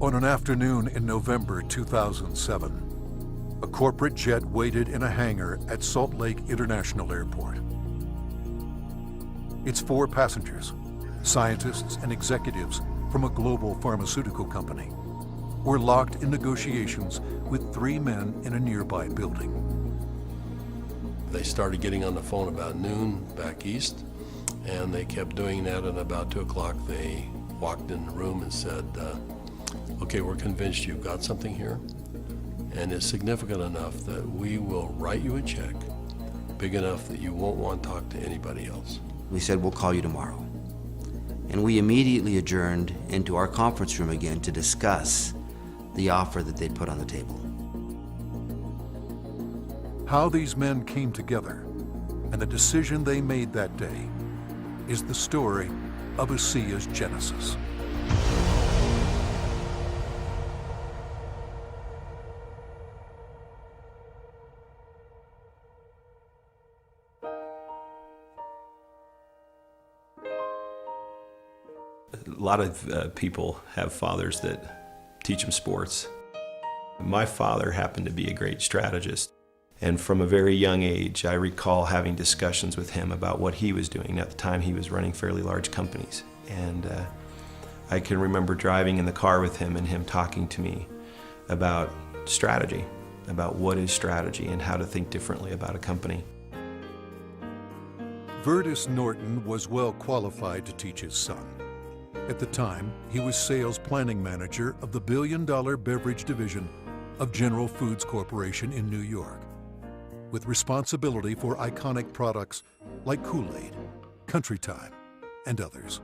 On an afternoon in November 2007, a corporate jet waited in a hangar at Salt Lake International Airport. Its 4 passengers, scientists and executives from a global pharmaceutical company, were locked in negotiations with 3 men in a nearby building. They started getting on the phone about noon back east, and they kept doing that, and about 2 o'clock they walked in the room and said, okay, we're convinced you've got something here, and it's significant enough that we will write you a check big enough that you won't want to talk to anybody else. We said, we'll call you tomorrow. And we immediately adjourned into our conference room again to discuss the offer that they'd put on the table. How these men came together and the decision they made that day is the story of Asea's genesis. A lot of people have fathers that teach them sports. My father happened to be a great strategist. And from a very young age, I recall having discussions with him about what he was doing. At the time, he was running fairly large companies. And I can remember driving in the car with him and him talking to me about strategy, about what is strategy and how to think differently about a company. Vertus Norton was well qualified to teach his son. At the time, he was sales planning manager of the billion-dollar beverage division of General Foods Corporation in New York, with responsibility for iconic products like Kool-Aid, Country Time, and others.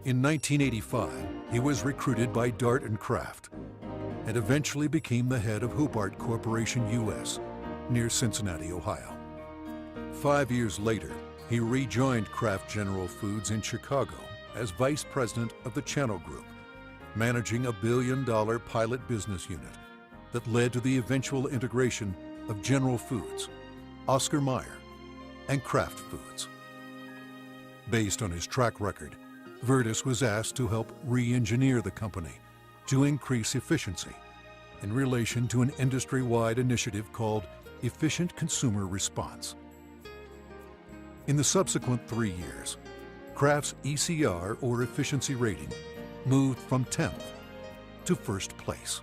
In 1985, he was recruited by Dart and Kraft and eventually became the head of Hobart Corporation US near Cincinnati, Ohio. 5 years later, he rejoined Kraft General Foods in Chicago as vice president of the Channel Group, managing a billion-dollar pilot business unit that led to the eventual integration of General Foods, Oscar Mayer, and Kraft Foods. Based on his track record, Vertus was asked to help re-engineer the company to increase efficiency in relation to an industry-wide initiative called Efficient Consumer Response. In the subsequent 3 years, Kraft's ECR, or efficiency rating, moved from 10th to first place.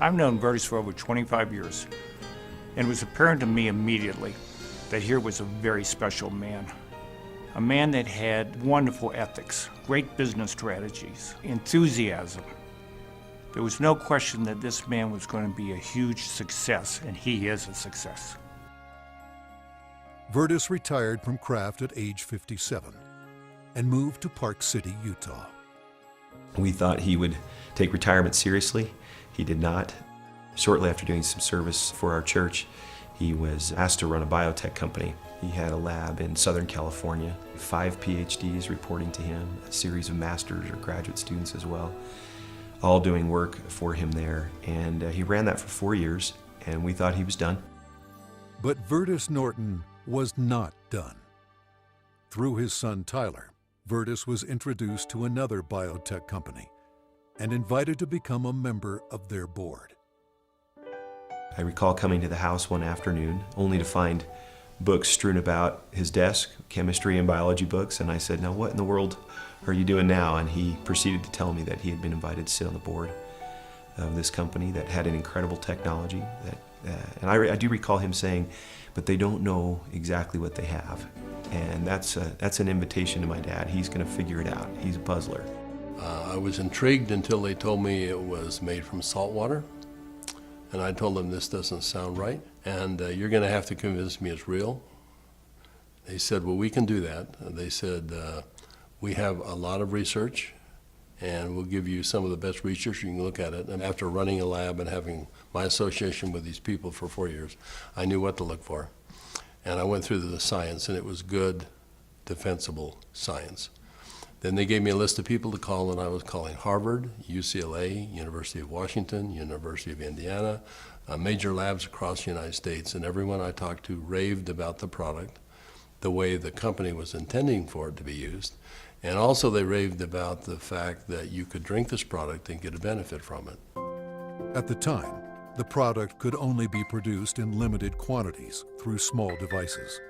I've known Vertus for over 25 years, and it was apparent to me immediately that here was a very special man. A man that had wonderful ethics, great business strategies, enthusiasm. There was no question that this man was going to be a huge success, and he is a success. Vertus retired from Kraft at age 57 and moved to Park City, Utah. We thought he would take retirement seriously. He did not. Shortly after doing some service for our church, he was asked to run a biotech company. He had a lab in Southern California, 5 PhDs reporting to him, a series of master's or graduate students as well, all doing work for him there. And he ran that for 4 years, and we thought he was done. But Vertus Norton was not done. Through his son Tyler, Vertus was introduced to another biotech company and invited to become a member of their board. I recall coming to the house one afternoon only to find books strewn about his desk, chemistry and biology books, and I said, now what in the world are you doing now? And he proceeded to tell me that he had been invited to sit on the board of this company that had an incredible technology. And I do recall him saying, but they don't know exactly what they have. And that's an invitation to my dad. He's going to figure it out. He's a puzzler. I was intrigued until they told me it was made from salt water. And I told them this doesn't sound right, and you're going to have to convince me it's real. They said, well, we can do that. They said, we have a lot of research, and we'll give you some of the best research. You can look at it. And after running a lab and having my association with these people for 4 years, I knew what to look for. And I went through the science, and it was good, defensible science. Then they gave me a list of people to call, and I was calling Harvard, UCLA, University of Washington, University of Indiana, major labs across the United States, and everyone I talked to raved about the product, the way the company was intending for it to be used, And also they raved about the fact that you could drink this product and get a benefit from it. At the time, the product could only be produced in limited quantities through small devices.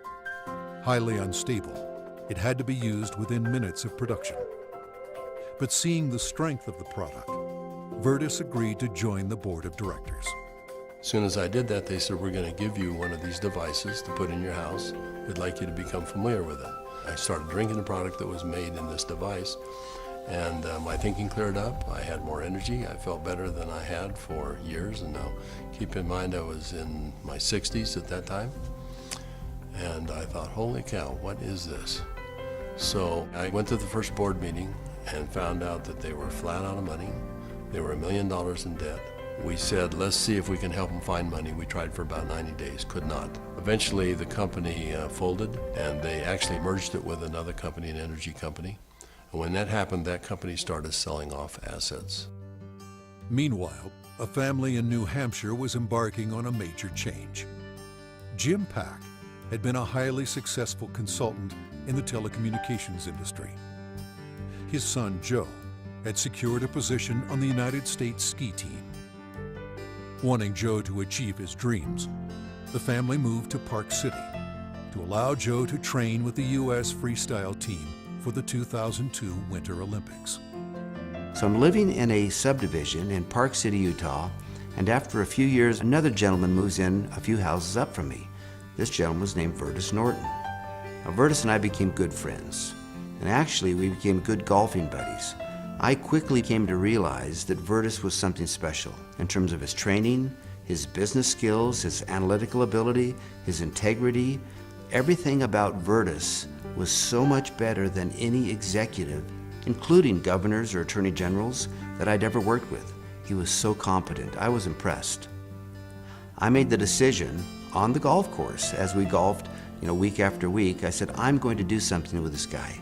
Highly unstable, it had to be used within minutes of production. But seeing the strength of the product, Virtus agreed to join the board of directors. As soon as I did that, they said, we're going to give you one of these devices to put in your house. We'd like you to become familiar with it. I started drinking the product that was made in this device, and my thinking cleared up. I had more energy. I felt better than I had for years. And now, keep in mind, I was in my 60s at that time. And I thought, holy cow, what is this? So I went to the first board meeting and found out that they were flat out of money. They were $1 million in debt. We said, let's see if we can help them find money. We tried for about 90 days, could not. Eventually, the company folded, and they actually merged it with another company, an energy company. And when that happened, that company started selling off assets. Meanwhile, a family in New Hampshire was embarking on a major change. Jim Pack had been a highly successful consultant in the telecommunications industry. His son, Joe, had secured a position on the United States ski team. Wanting Joe to achieve his dreams, the family moved to Park City to allow Joe to train with the U.S. freestyle team for the 2002 Winter Olympics. So I'm living in a subdivision in Park City, Utah, and after a few years, another gentleman moves in a few houses up from me. This gentleman was named Virtus Norton. Now, Virtus and I became good friends, and actually we became good golfing buddies. I quickly came to realize that Virtus was something special in terms of his training, his business skills, his analytical ability, his integrity. Everything about Virtus was so much better than any executive, including governors or attorney generals, that I'd ever worked with. He was so competent. I was impressed. I made the decision on the golf course as we golfed, week after week. I said, I'm going to do something with this guy.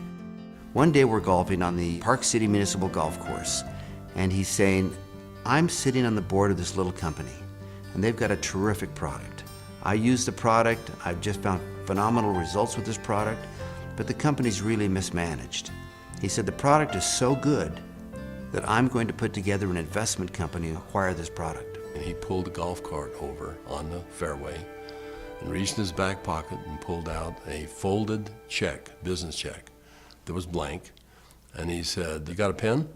One day we're golfing on the Park City Municipal Golf Course, and he's saying, I'm sitting on the board of this little company, and they've got a terrific product. I use the product, I've just found phenomenal results with this product, but the company's really mismanaged. He said, the product is so good that I'm going to put together an investment company and acquire this product. And he pulled a golf cart over on the fairway and reached in his back pocket and pulled out a folded check, business check, that was blank. And he said, you got a pen?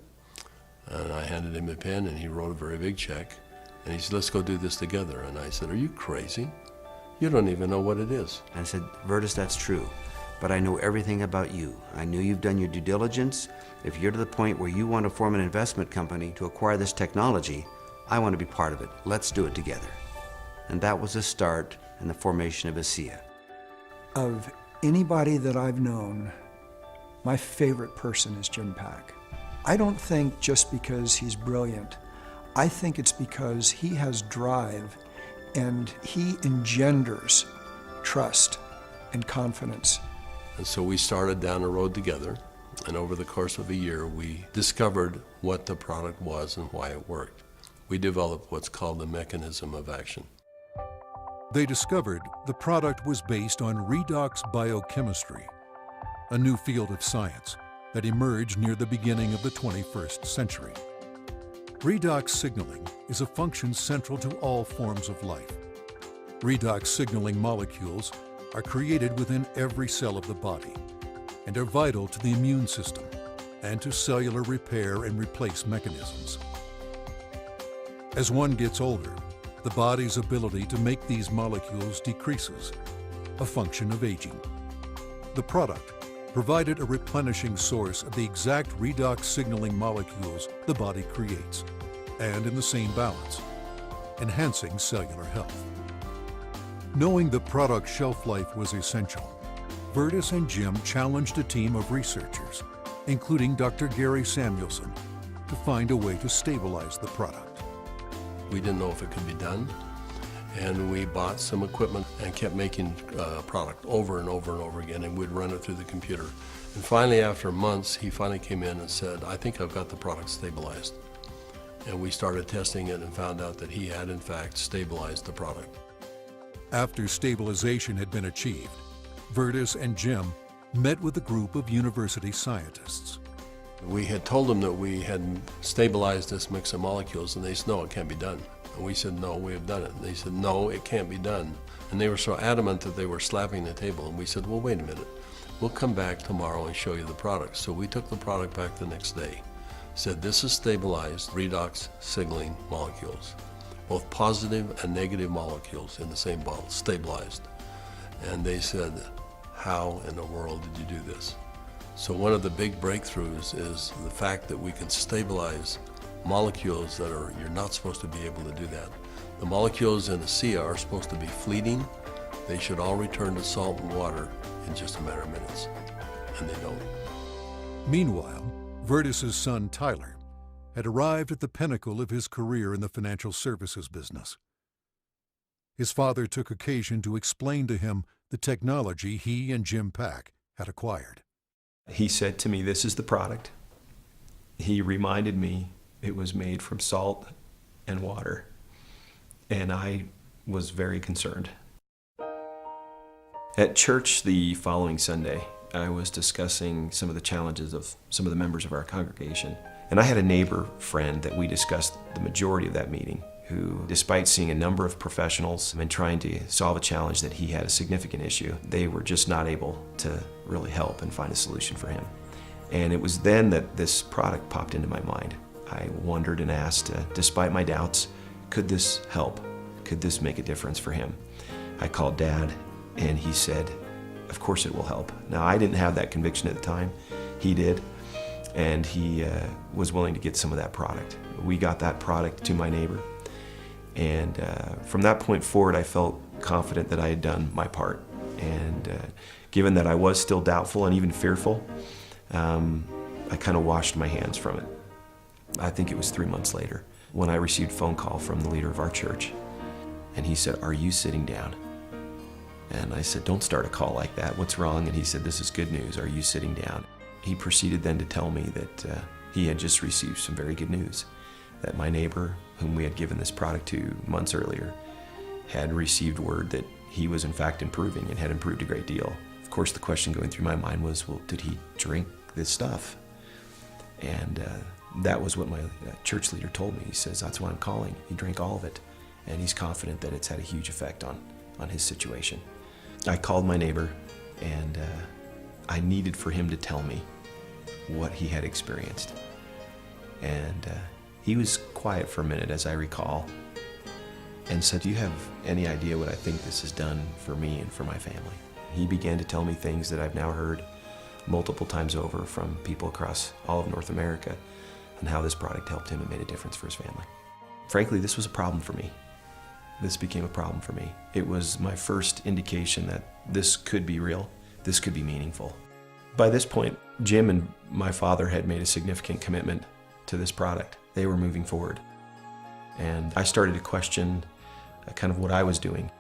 And I handed him a pen, and he wrote a very big check. And he said, let's go do this together. And I said, are you crazy? You don't even know what it is. And I said, Virtus, that's true, but I know everything about you. I know you've done your due diligence. If you're to the point where you want to form an investment company to acquire this technology, I want to be part of it. Let's do it together. And that was the start in the formation of Asea. Of anybody that I've known, my favorite person is Jim Pack. I don't think just because he's brilliant. I think it's because he has drive and he engenders trust and confidence. And so we started down the road together, and over the course of a year, we discovered what the product was and why it worked. We developed what's called the mechanism of action. They discovered the product was based on redox biochemistry, a new field of science that emerged near the beginning of the 21st century. Redox signaling is a function central to all forms of life. Redox signaling molecules are created within every cell of the body and are vital to the immune system and to cellular repair and replace mechanisms. As one gets older, the body's ability to make these molecules decreases, a function of aging. The product provided a replenishing source of the exact redox signaling molecules the body creates, and in the same balance, enhancing cellular health. Knowing the product shelf life was essential, Virtus and Jim challenged a team of researchers, including Dr. Gary Samuelson, to find a way to stabilize the product. We didn't know if it could be done, and we bought some equipment and kept making product over and over and over again, and we'd run it through the computer. And finally, after months, he finally came in and said, I think I've got the product stabilized. And we started testing it and found out that he had, in fact, stabilized the product. After stabilization had been achieved, Virtus and Jim met with a group of university scientists. We had told them that we had stabilized this mix of molecules, and they said, no, it can't be done. And we said, no, we have done it. And they said, no, it can't be done. And they were so adamant that they were slapping the table. And we said, well, wait a minute. We'll come back tomorrow and show you the product. So we took the product back the next day. Said, this is stabilized redox signaling molecules, both positive and negative molecules in the same bottle, stabilized. And they said, how in the world did you do this? So one of the big breakthroughs is the fact that we can stabilize molecules that you're not supposed to be able to do that. The molecules in Asea are supposed to be fleeting. They should all return to salt and water in just a matter of minutes, and they don't. Meanwhile, Vertus's son Tyler had arrived at the pinnacle of his career in the financial services business. His father took occasion to explain to him the technology he and Jim Pack had acquired. He said to me, this is the product. He reminded me it was made from salt and water, and I was very concerned. At church the following Sunday, I was discussing some of the challenges of some of the members of our congregation. And I had a neighbor friend that we discussed the majority of that meeting, who, despite seeing a number of professionals and trying to solve a challenge that he had a significant issue, they were just not able to really help and find a solution for him. And it was then that this product popped into my mind. I wondered and asked, despite my doubts, could this help? Could this make a difference for him? I called Dad, and he said, of course it will help. Now, I didn't have that conviction at the time. He did, and he was willing to get some of that product. We got that product to my neighbor, and from that point forward, I felt confident that I had done my part. And given that I was still doubtful and even fearful, I kind of washed my hands from it. I think it was 3 months later when I received a phone call from the leader of our church, and he said, "Are you sitting down?" And I said, "Don't start a call like that. What's wrong?" And he said, "This is good news. Are you sitting down?" He proceeded then to tell me that he had just received some very good news, that my neighbor, whom we had given this product to months earlier, had received word that he was in fact improving and had improved a great deal. Of course, the question going through my mind was, well, did he drink this stuff? And that was what my church leader told me. He says, that's why I'm calling. He drank all of it, and he's confident that it's had a huge effect on his situation. I called my neighbor, and I needed for him to tell me what he had experienced. And he was quiet for a minute, as I recall, and said, "Do you have any idea what I think this has done for me and for my family?" He began to tell me things that I've now heard multiple times over from people across all of North America, and how this product helped him and made a difference for his family. Frankly, this was a problem for me. This became a problem for me. It was my first indication that this could be real, this could be meaningful. By this point, Jim and my father had made a significant commitment to this product. They were moving forward. And I started to question kind of what I was doing,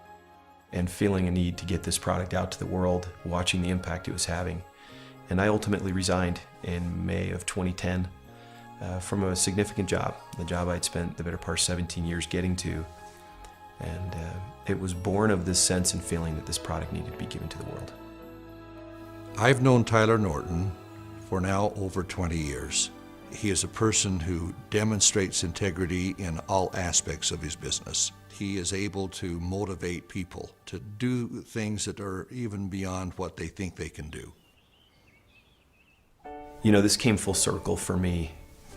and feeling a need to get this product out to the world, watching the impact it was having. And I ultimately resigned in May of 2010 from a significant job, the job I'd spent the better part of 17 years getting to. And it was born of this sense and feeling that this product needed to be given to the world. I've known Tyler Norton for now over 20 years. He is a person who demonstrates integrity in all aspects of his business. He is able to motivate people to do things that are even beyond what they think they can do. You know, this came full circle for me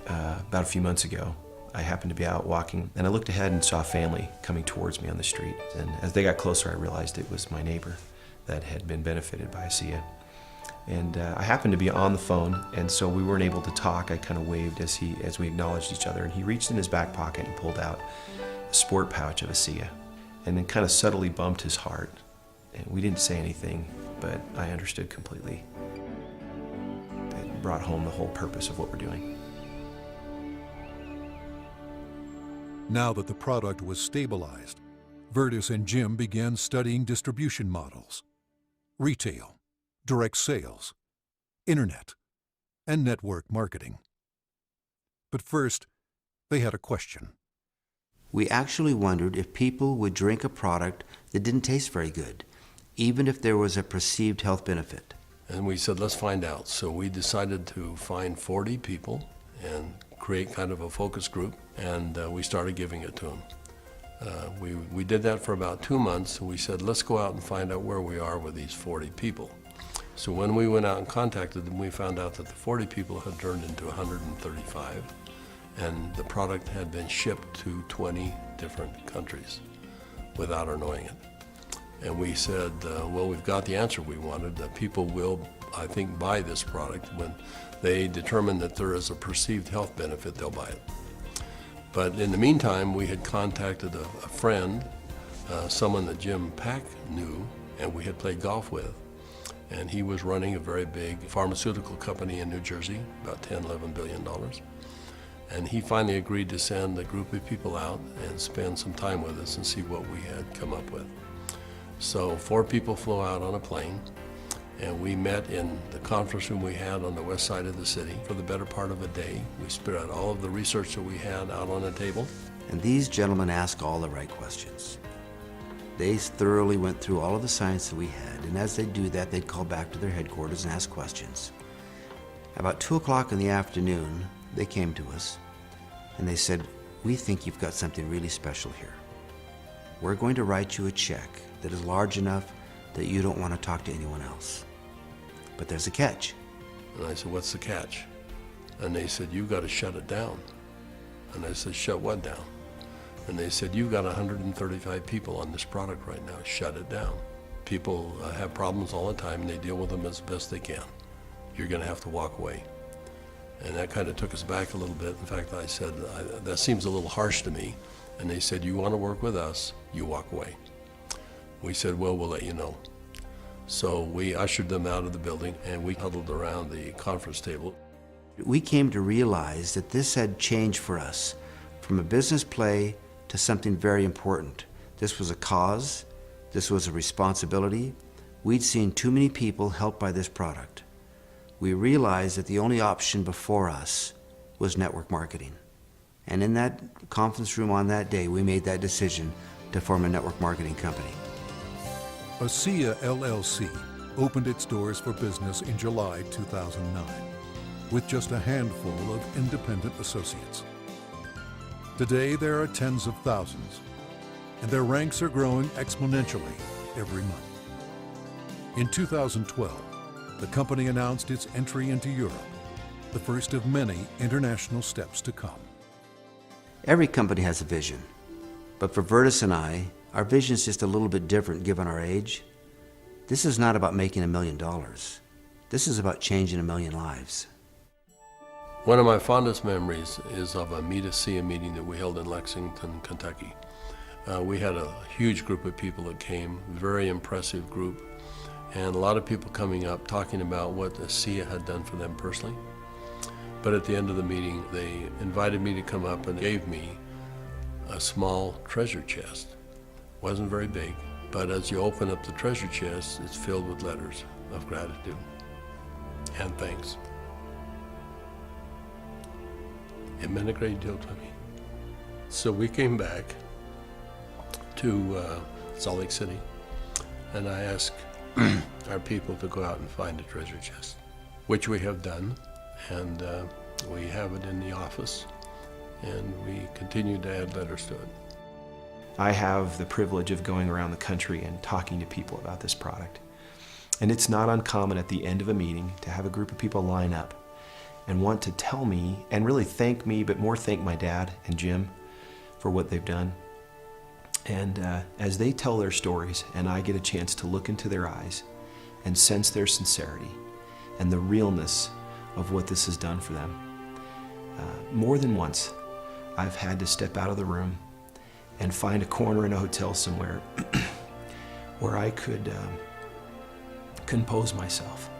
about a few months ago. I happened to be out walking, and I looked ahead and saw a family coming towards me on the street. And as they got closer, I realized it was my neighbor that had been benefited by Asea. And I happened to be on the phone, and so we weren't able to talk. I kind of waved as we acknowledged each other, and he reached in his back pocket and pulled out a sport pouch of Asea, and then kind of subtly bumped his heart. And we didn't say anything, but I understood completely. It brought home the whole purpose of what we're doing. Now that the product was stabilized, Vertus and Jim began studying distribution models, retail, direct sales, internet, and network marketing. But first, they had a question. We actually wondered if people would drink a product that didn't taste very good, even if there was a perceived health benefit. And we said, let's find out. So we decided to find 40 people and create kind of a focus group, and we started giving it to them. We did that for about 2 months, and we said, let's go out and find out where we are with these 40 people. So when we went out and contacted them, we found out that the 40 people had turned into 135, and the product had been shipped to 20 different countries without our knowing it. And we said, well, we've got the answer we wanted. That people will, I think, buy this product. When they determine that there is a perceived health benefit, they'll buy it. But in the meantime, we had contacted a friend, someone that Jim Pack knew and we had played golf with. And he was running a very big pharmaceutical company in New Jersey, about $10, $11 billion. And he finally agreed to send a group of people out and spend some time with us and see what we had come up with. So 4 people flew out on a plane, and we met in the conference room we had on the west side of the city for the better part of a day. We spread out all of the research that we had out on a table. And these gentlemen asked all the right questions. They thoroughly went through all of the science that we had, and as they do that, they'd call back to their headquarters and ask questions. About 2 o'clock in the afternoon, they came to us, and they said, we think you've got something really special here. We're going to write you a check that is large enough that you don't want to talk to anyone else. But there's a catch. And I said, what's the catch? And they said, you've got to shut it down. And I said, shut what down? And they said, you've got 135 people on this product right now, shut it down. People have problems all the time and they deal with them as best they can. You're gonna have to walk away. And that kind of took us back a little bit. In fact, I said, that seems a little harsh to me. And they said, you wanna work with us, you walk away. We said, well, we'll let you know. So we ushered them out of the building and we huddled around the conference table. We came to realize that this had changed for us from a business play to something very important. This was a cause, this was a responsibility. We'd seen too many people helped by this product. We realized that the only option before us was network marketing. And in that conference room on that day, we made that decision to form a network marketing company. Asea LLC opened its doors for business in July 2009 with just a handful of independent associates. Today, there are tens of thousands, and their ranks are growing exponentially every month. In 2012, the company announced its entry into Europe, the first of many international steps to come. Every company has a vision, but for Virtus and I, our vision is just a little bit different given our age. This is not about making $1 million. This is about changing 1 million lives. One of my fondest memories is of a Meet Asea meeting that we held in Lexington, Kentucky. We had a huge group of people that came, very impressive group, and a lot of people coming up talking about what Asea had done for them personally. But at the end of the meeting, they invited me to come up and gave me a small treasure chest. Wasn't very big, but as you open up the treasure chest, it's filled with letters of gratitude and thanks. It meant a great deal to me. So we came back to Salt Lake City, and I asked our people to go out and find a treasure chest, which we have done, and we have it in the office, and we continue to add letters to it. I have the privilege of going around the country and talking to people about this product. And it's not uncommon at the end of a meeting to have a group of people line up and want to tell me and really thank me, but more thank my dad and Jim for what they've done. And as they tell their stories and I get a chance to look into their eyes and sense their sincerity and the realness of what this has done for them, more than once I've had to step out of the room and find a corner in a hotel somewhere where I could compose myself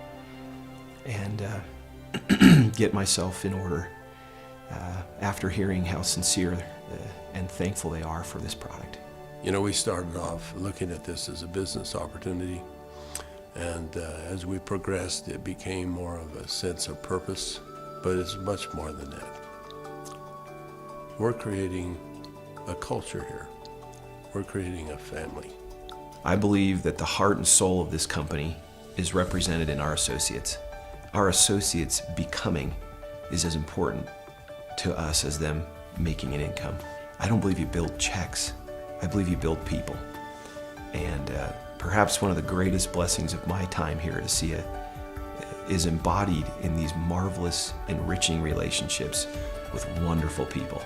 and get myself in order after hearing how sincere and thankful they are for this product. You know, we started off looking at this as a business opportunity, and as we progressed, it became more of a sense of purpose, but it's much more than that. We're creating a culture here. We're creating a family. I believe that the heart and soul of this company is represented in our associates. Our associates becoming is as important to us as them making an income. I don't believe you build checks. I believe you build people. And perhaps one of the greatest blessings of my time here at Asea is embodied in these marvelous, enriching relationships with wonderful people.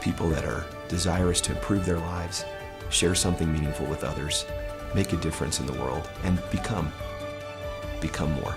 People that are desirous to improve their lives, share something meaningful with others, make a difference in the world, and become more.